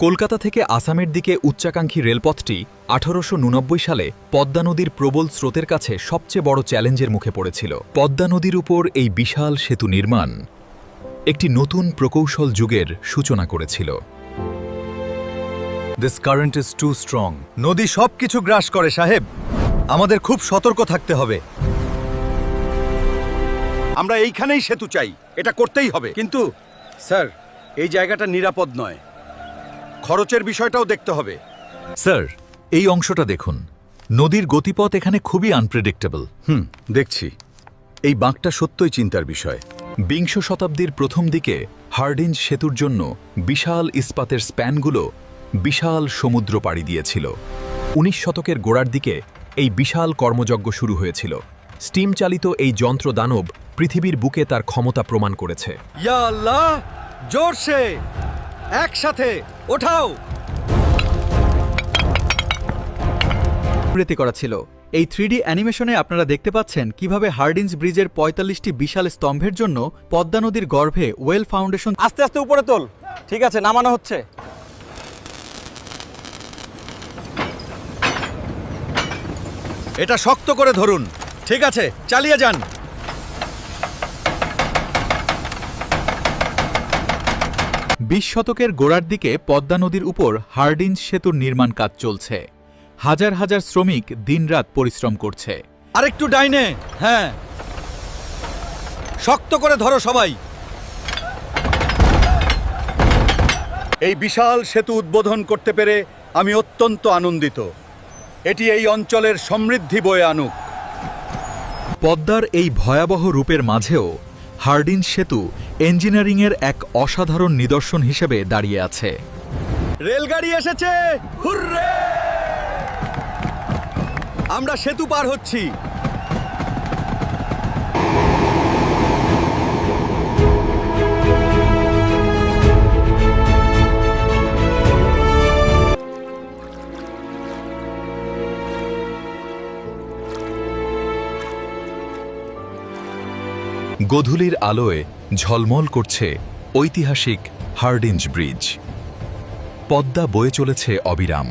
কলকাতা থেকে আসামের দিকে উচ্চাকাঙ্ক্ষী রেলপথটি 1889 সালে পদ্মা নদীর প্রবল স্রোতের কাছে সবচেয়ে বড় চ্যালেঞ্জের মুখে পড়েছিল। পদ্মা নদীর উপর এই বিশাল সেতু নির্মাণ একটি নতুন প্রকৌশল যুগের সূচনা করেছিল। This current is too strong. নদী সবকিছু গ্রাস করে সাহেব, আমাদের খুব সতর্ক থাকতে হবে। আমরা এইখানেই সেতু চাই, এটা করতেই হবে। কিন্তু স্যার, এই জায়গাটা নিরাপদ নয়, খরচের বিষয়টাও দেখতে হবে। স্যার, এই অংশটা দেখুন, নদীর গতিপথ এখানে খুবই আনপ্রেডিক্টেবল। দেখছি। এই বাঁকটা সত্যই চিন্তার বিষয়। বিংশ শতাব্দীর প্রথম দিকে হার্ডিঞ্জ সেতুর জন্য বিশাল ইস্পাতের স্প্যানগুলো বিশাল সমুদ্র পাড়ি দিয়েছিল। 19 শতকের গোড়ার দিকে এই বিশাল কর্মযজ্ঞ শুরু হয়েছিল। স্টিম চালিত এই যন্ত্র দানব পৃথিবীর বুকে তার ক্ষমতা প্রমাণ করেছে। ইয়া আল্লাহ, জোরসে একসাথে ওঠাও। করা ছিল। এই 3D অ্যানিমেশনে আপনারা দেখতে পাচ্ছেন কিভাবে হার্ডিঞ্জ ব্রিজের 45টি বিশাল স্তম্ভের জন্য পদ্মা নদীর গর্ভে ওয়েল ফাউন্ডেশন। আস্তে আস্তে উপরে তোল। ঠিক আছে, নামানো হচ্ছে। এটা শক্ত করে ধরুন। ঠিক আছে, চালিয়ে যান। বিশ শতকের গোড়ার দিকে পদ্মা নদীর উপর হার্ডিঞ্জ সেতুর নির্মাণ কাজ চলছে। হাজার হাজার শ্রমিক দিনরাত পরিশ্রম করছে। আরেকটু ডাইনে। হ্যাঁ, শক্ত করে ধরো সবাই। এই বিশাল সেতু উদ্বোধন করতে পেরে আমি অত্যন্ত আনন্দিত। এটি এই অঞ্চলের সমৃদ্ধি বয়ে আনুক। পদ্মার এই ভয়াবহ রূপের মাঝেও হার্ডিঞ্জ সেতু ইঞ্জিনিয়ারিংয়ের এক অসাধারণ নিদর্শন হিসেবে দাঁড়িয়ে আছে। রেলগাড়ি এসেছে, হুররে! আমরা সেতু পার হচ্ছি। গোধূলির আলোয় ঝলমল করছে ঐতিহাসিক হার্ডিঞ্জ ব্রিজ। পদ্মা বয়ে চলেছে অবিরাম।